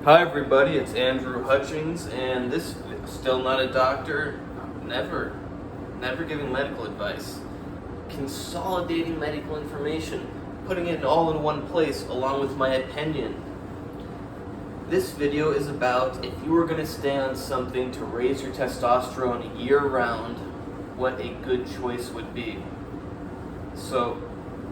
Hi everybody, it's Andrew Hutchings, and this still not a doctor, never giving medical advice. Consolidating medical information, putting it all in one place along with my opinion. This video is about if you were going to stay on something to raise your testosterone year-round, what a good choice would be. So,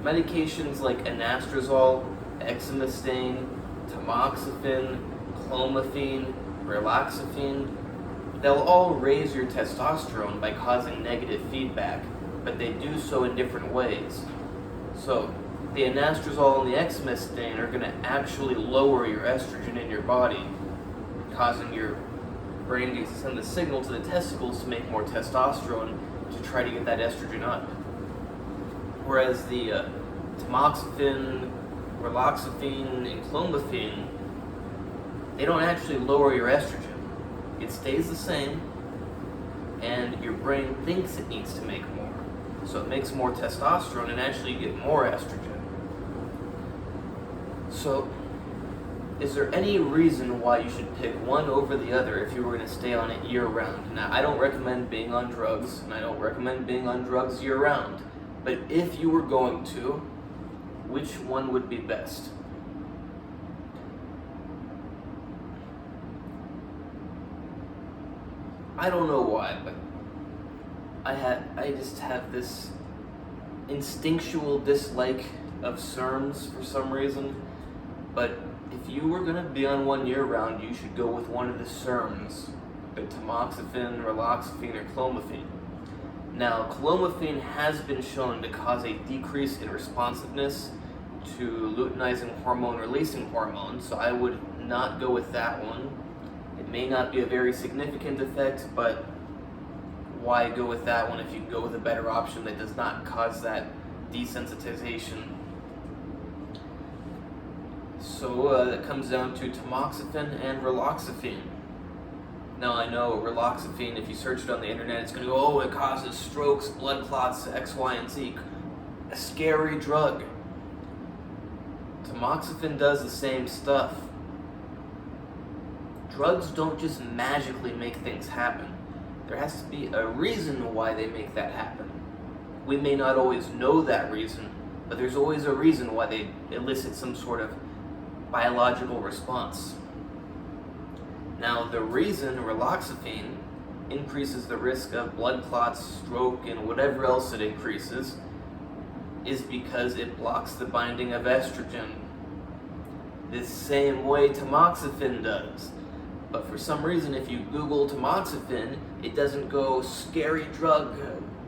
medications like anastrozole, exemestane, tamoxifen, clomiphene, relaxifene, they'll all raise your testosterone by causing negative feedback, but they do so in different ways. So, the anastrozole and the exemestane are going to actually lower your estrogen in your body, causing your brain to send the signal to the testicles to make more testosterone to try to get that estrogen up. Whereas the tamoxifen, relaxifene, and clomiphene, they don't actually lower your estrogen. It stays the same, and your brain thinks it needs to make more. So it makes more testosterone, and actually you get more estrogen. So, is there any reason why you should pick one over the other if you were going to stay on it year-round? Now, I don't recommend being on drugs, and I don't recommend being on drugs year-round. But if you were going to, which one would be best? I don't know why, but I just have this instinctual dislike of SERMs for some reason. But if you were going to be on one year-round, you should go with one of the SERMs, the tamoxifen, relaxifene, or clomiphene. Now, clomiphene has been shown to cause a decrease in responsiveness to luteinizing hormone-releasing hormone, so I would not go with that one. It may not be a very significant effect, but why go with that one if you can go with a better option that does not cause that desensitization? So that comes down to tamoxifen and relaxifene. Now I know relaxifene, if you search it on the internet, it's going to go, oh, it causes strokes, blood clots, X, Y, and Z. A scary drug. Tamoxifen does the same stuff. Drugs don't just magically make things happen. There has to be a reason why they make that happen. We may not always know that reason, but there's always a reason why they elicit some sort of biological response. Now, the reason relaxifene increases the risk of blood clots, stroke, and whatever else it increases is because it blocks the binding of estrogen, the same way tamoxifen does. But for some reason, if you Google tamoxifen, it doesn't go scary drug,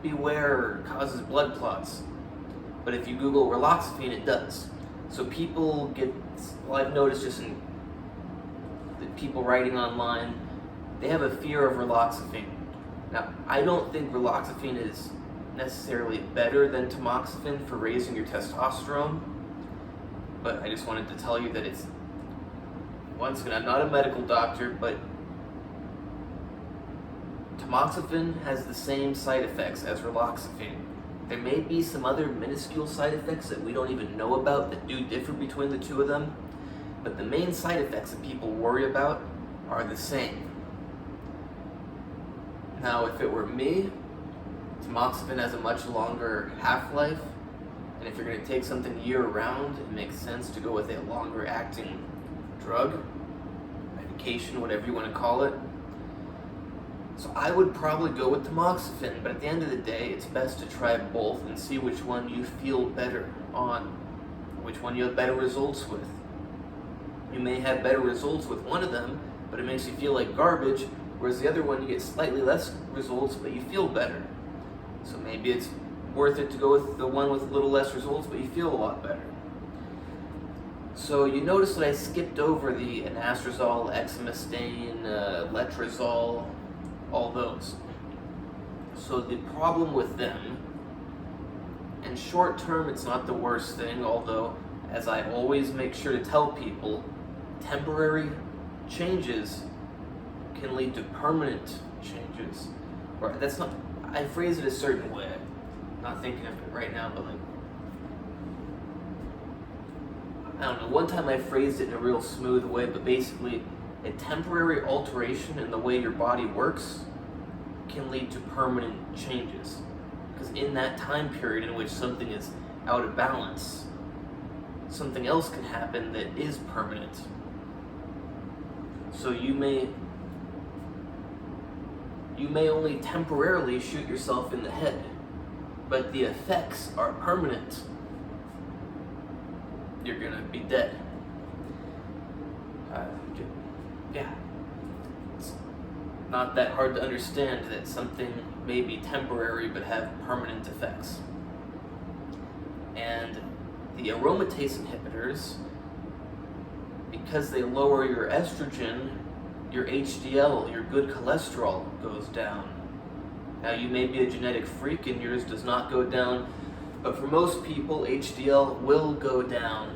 beware, causes blood clots. But if you Google relaxifene, it does. So people get, well, I've noticed just in the people writing online, they have a fear of relaxifene. Now, I don't think relaxifene is necessarily better than tamoxifen for raising your testosterone, but I just wanted to tell you that it's, once again, I'm not a medical doctor, but tamoxifen has the same side effects as relaxifene. There may be some other minuscule side effects that we don't even know about that do differ between the two of them, but the main side effects that people worry about are the same. Now, if it were me, tamoxifen has a much longer half-life, and if you're going to take something year-round, it makes sense to go with a longer-acting drug, medication, whatever you want to call it. So I would probably go with tamoxifen, but at the end of the day, it's best to try both and see which one you feel better on, which one you have better results with. You may have better results with one of them, but it makes you feel like garbage, whereas the other one you get slightly less results, but you feel better. So maybe it's worth it to go with the one with a little less results, but you feel a lot better. So you notice that I skipped over the anastrozole, exemestane, letrozole, all those. So the problem with them, and short term it's not the worst thing, although as I always make sure to tell people, temporary changes can lead to permanent changes. Or that's not, I phrase it a certain way. I'm not thinking of it right now, but like I don't know, one time I phrased it in a real smooth way, but basically, a temporary alteration in the way your body works can lead to permanent changes. Because in that time period in which something is out of balance, something else can happen that is permanent. So you may only temporarily shoot yourself in the head, but the effects are permanent. You're gonna be dead. Yeah. It's not that hard to understand that something may be temporary but have permanent effects. And the aromatase inhibitors, because they lower your estrogen, your HDL, your good cholesterol, goes down. Now, you may be a genetic freak and yours does not go down, but for most people, HDL will go down.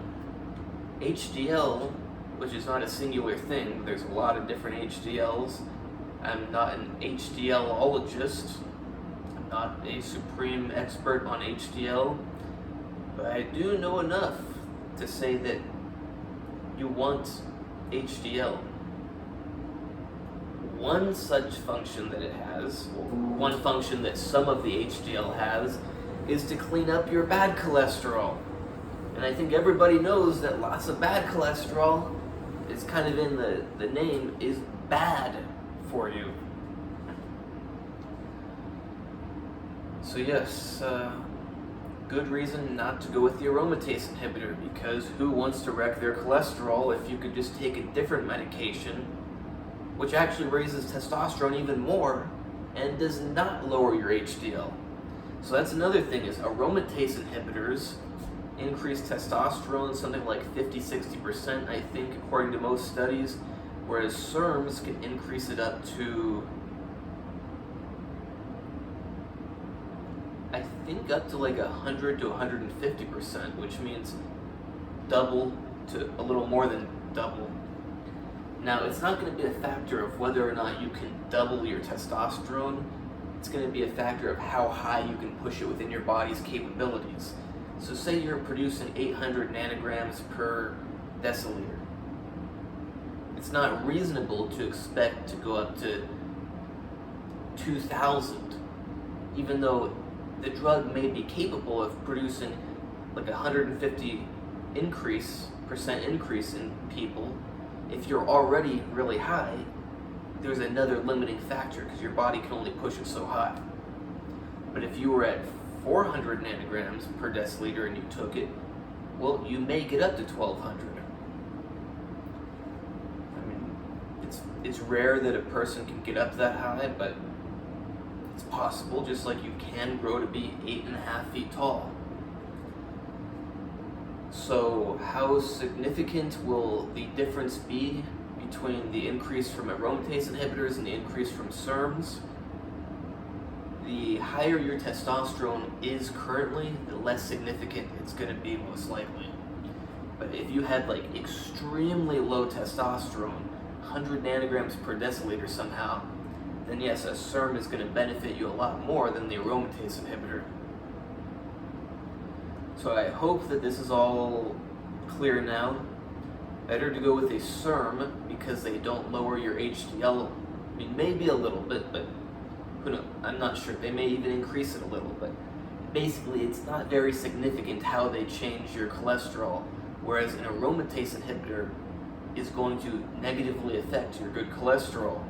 HDL, which is not a singular thing, there's a lot of different HDLs. I'm not an HDLologist. I'm not a supreme expert on HDL, but I do know enough to say that you want HDL. One such function that it has, or one function that some of the HDL has, is to clean up your bad cholesterol. And I think everybody knows that lots of bad cholesterol, is kind of in the name, is bad for you. So yes, good reason not to go with the aromatase inhibitor, because who wants to wreck their cholesterol if you could just take a different medication, which actually raises testosterone even more and does not lower your HDL. So that's another thing, is aromatase inhibitors increase testosterone something like 50-60%, I think, according to most studies, whereas SERMs can increase it up to, I think, up to like 100 to 150%, which means double to a little more than double. Now, it's not going to be a factor of whether or not you can double your testosterone. It's going to be a factor of how high you can push it within your body's capabilities. So say you're producing 800 nanograms per deciliter. It's not reasonable to expect to go up to 2,000, even though the drug may be capable of producing like 150% increase in people. If you're already really high, there's another limiting factor because your body can only push it so high. But if you were at 400 nanograms per deciliter and you took it, well, you may get up to 1,200. I mean, it's rare that a person can get up that high, but it's possible, just like you can grow to be 8.5 feet tall. So how significant will the difference be between the increase from aromatase inhibitors and the increase from SERMs? The higher your testosterone is currently, the less significant it's going to be, most likely. But if you had like extremely low testosterone, 100 nanograms per deciliter somehow, then yes, a SERM is going to benefit you a lot more than the aromatase inhibitor. So I hope that this is all clear now. Better to go with a SERM because they don't lower your HDL. I mean, maybe a little bit, but I'm not sure. They may even increase it a little, but basically it's not very significant how they change your cholesterol, whereas an aromatase inhibitor is going to negatively affect your good cholesterol.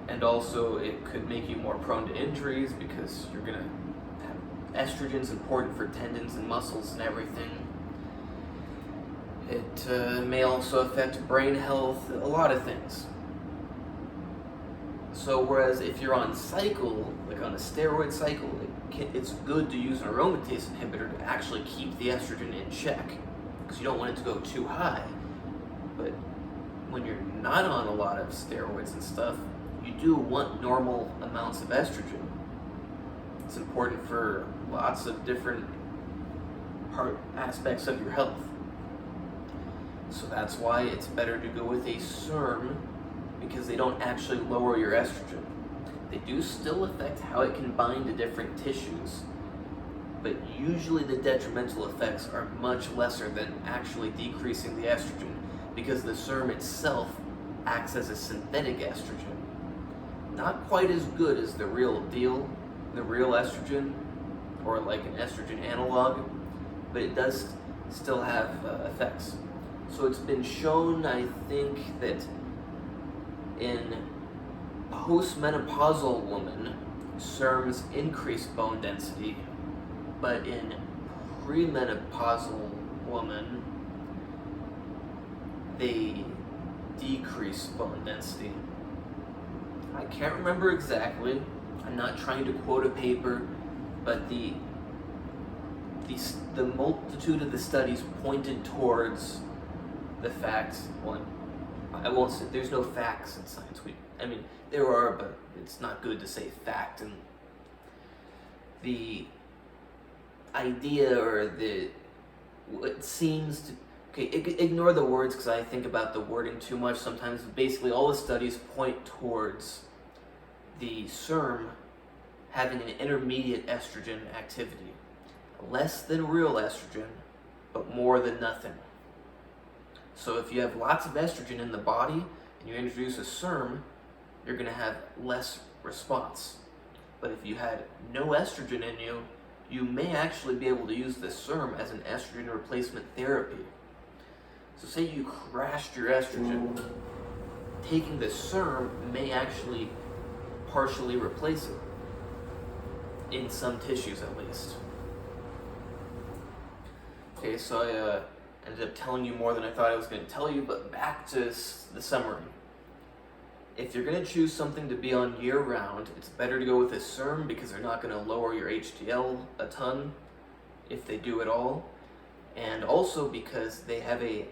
And also it could make you more prone to injuries because you're going to have estrogen's important for tendons and muscles and everything. It may also affect brain health, a lot of things. So whereas if you're on cycle, like on a steroid cycle, it's good to use an aromatase inhibitor to actually keep the estrogen in check, because you don't want it to go too high. But when you're not on a lot of steroids and stuff, you do want normal amounts of estrogen. It's important for lots of different aspects of your health. So that's why it's better to go with a SERM, because they don't actually lower your estrogen. They do still affect how it can bind to different tissues, but usually the detrimental effects are much lesser than actually decreasing the estrogen, because the serum itself acts as a synthetic estrogen. Not quite as good as the real deal, the real estrogen, or like an estrogen analog, but it does still have effects. So it's been shown, I think, that in postmenopausal women, serums increase bone density, but in premenopausal women, they decrease bone density. I can't remember exactly. I'm not trying to quote a paper, but the multitude of the studies pointed towards the facts. Well, I won't say there's no facts in science. I mean, there are, but it's not good to say fact. And the idea, or what seems to, okay, ignore the words because I think about the wording too much sometimes. Basically, all the studies point towards the serum having an intermediate estrogen activity. Less than real estrogen, but more than nothing. So if you have lots of estrogen in the body and you introduce a serum, you're going to have less response. But if you had no estrogen in you, you may actually be able to use this serum as an estrogen replacement therapy. So say you crashed your estrogen, taking this serum may actually partially replace it, in some tissues at least. Okay, so I ended up telling you more than I thought I was going to tell you, but back to the summary. If you're going to choose something to be on year-round, it's better to go with a serum because they're not going to lower your HDL a ton, if they do at all, and also because they have a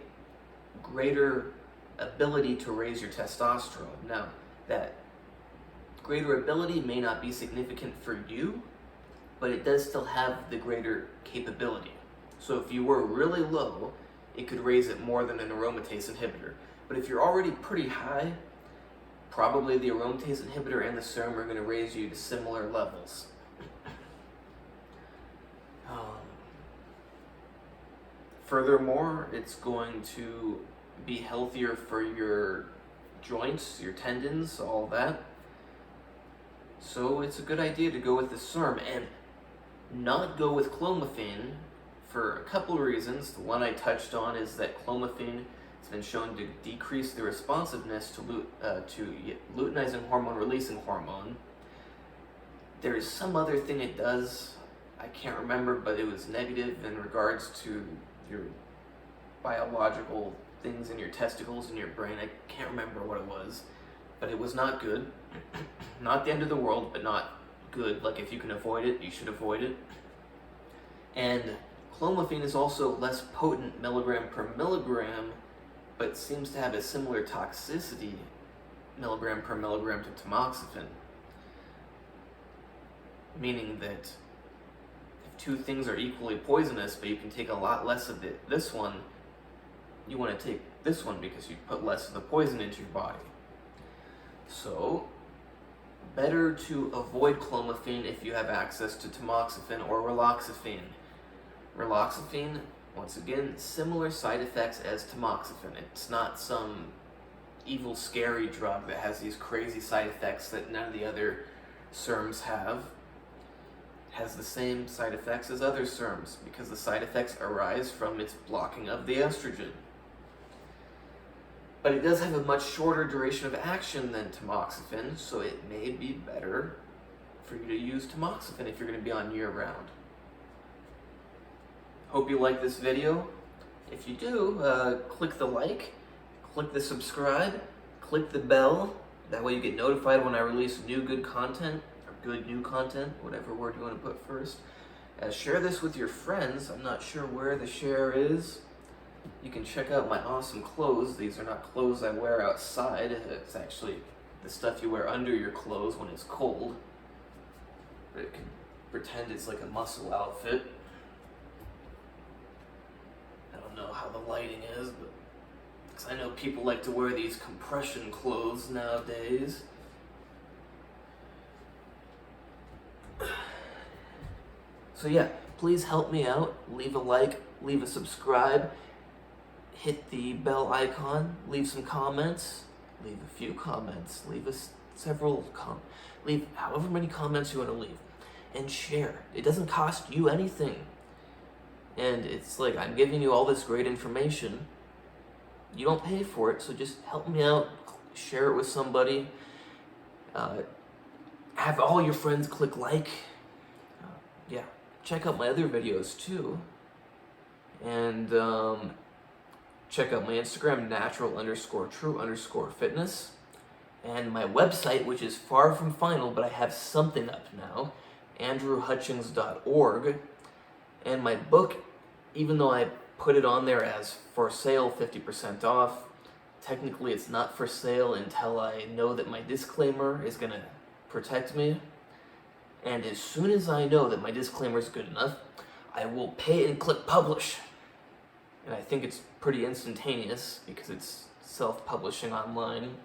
greater ability to raise your testosterone. Now, that greater ability may not be significant for you, but it does still have the greater capability. So if you were really low, it could raise it more than an aromatase inhibitor. But if you're already pretty high, probably the aromatase inhibitor and the serum are going to raise you to similar levels. Furthermore, it's going to be healthier for your joints, your tendons, all that. So it's a good idea to go with the serum and not go with clomiphene for a couple of reasons. The one I touched on is that clomiphene has been shown to decrease the responsiveness to luteinizing hormone releasing hormone. There's some other thing it does, I can't remember, but it was negative in regards to your biological things in your testicles and your brain. I can't remember what it was, but it was not good. Not the end of the world, but not good. Like, if you can avoid it, you should avoid it. And clomiphene is also less potent milligram per milligram, but seems to have a similar toxicity milligram per milligram to tamoxifen. Meaning that if two things are equally poisonous, but you can take a lot less of this one, you want to take this one because you put less of the poison into your body. So, better to avoid clomiphene if you have access to tamoxifen or raloxifene. Raloxifene, once again, similar side effects as tamoxifen. It's not some evil, scary drug that has these crazy side effects that none of the other serums have. It has the same side effects as other serums because the side effects arise from its blocking of the estrogen. But it does have a much shorter duration of action than tamoxifen, so it may be better for you to use tamoxifen if you're going to be on year-round. Hope you like this video. If you do, click the like, click the subscribe, click the bell. That way you get notified when I release new good content, or good new content, whatever word you want to put first. Share this with your friends. I'm not sure where the share is. You can check out my awesome clothes. These are not clothes I wear outside. It's actually the stuff you wear under your clothes when it's cold. But it can pretend it's like a muscle outfit. I don't know how the lighting is, but because I know people like to wear these compression clothes nowadays. So yeah, please help me out. Leave a like, leave a subscribe, hit the bell icon, leave some comments, leave a few comments, leave leave however many comments you want to leave, and share. It doesn't cost you anything. And it's like, I'm giving you all this great information. You don't pay for it, so just help me out, share it with somebody. Have all your friends click like. Yeah, check out my other videos too. And check out my Instagram, natural_true_fitness. And my website, which is far from final, but I have something up now, andrewhutchings.org. And my book, even though I put it on there as for sale, 50% off, technically it's not for sale until I know that my disclaimer is going to protect me. And as soon as I know that my disclaimer is good enough, I will pay and click publish. And I think it's pretty instantaneous because it's self-publishing online.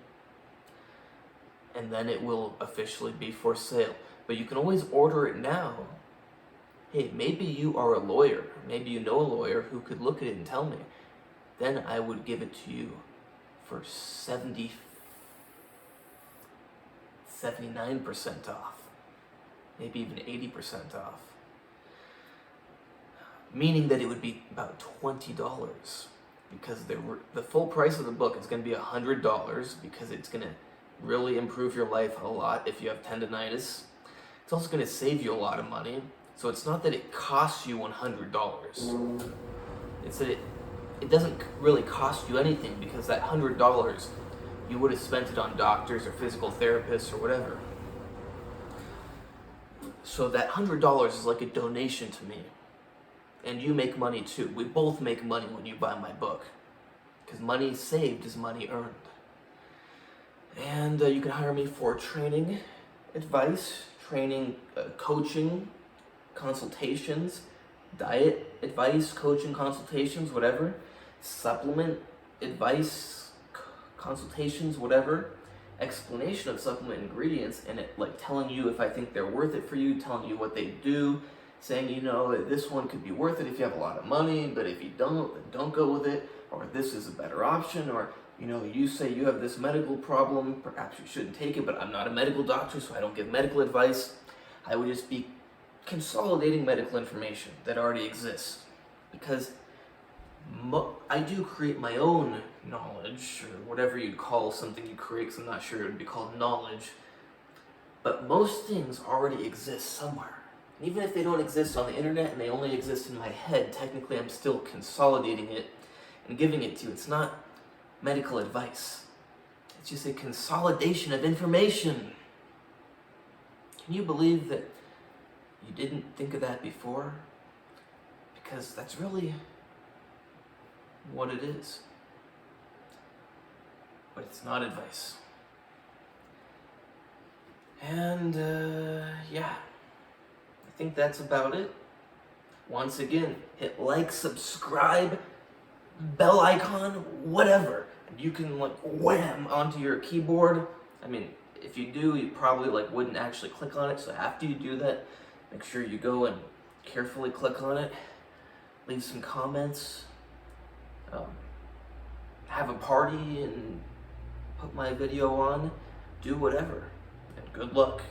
And then it will officially be for sale. But you can always order it now. Hey, maybe you are a lawyer. Maybe you know a lawyer who could look at it and tell me. Then I would give it to you for 79% off. Maybe even 80% off. Meaning that it would be about $20. Because the full price of the book is going to be $100 because it's going to really improve your life a lot if you have tendonitis. It's also going to save you a lot of money. So it's not that it costs you $100. It's that it doesn't really cost you anything because that $100, you would have spent it on doctors or physical therapists or whatever. So that $100 is like a donation to me. And you make money too. We both make money when you buy my book. Because money saved is money earned. And you can hire me for training advice, coaching, consultations, diet advice, coaching, consultations, whatever, supplement advice, consultations, whatever, explanation of supplement ingredients, and it like telling you if I think they're worth it for you, telling you what they do, saying, you know, this one could be worth it if you have a lot of money, but if you don't, then don't go with it, or this is a better option, or, you know, you say you have this medical problem, perhaps you shouldn't take it, but I'm not a medical doctor, so I don't give medical advice. I would just be consolidating medical information that already exists, because I do create my own knowledge, or whatever you'd call something you create, because I'm not sure it would be called knowledge, but most things already exist somewhere. And even if they don't exist on the internet and they only exist in my head, technically I'm still consolidating it and giving it to you. It's not medical advice. It's just a consolidation of information. Can you believe that you didn't think of that before? Because that's really what it is. But it's not advice. And, yeah. I think that's about it. Once again, hit like, subscribe, bell icon, whatever. And you can like wham onto your keyboard. I mean, if you do, you probably like wouldn't actually click on it. So after you do that, make sure you go and carefully click on it. Leave some comments. Have a party and put my video on. Do whatever. And good luck.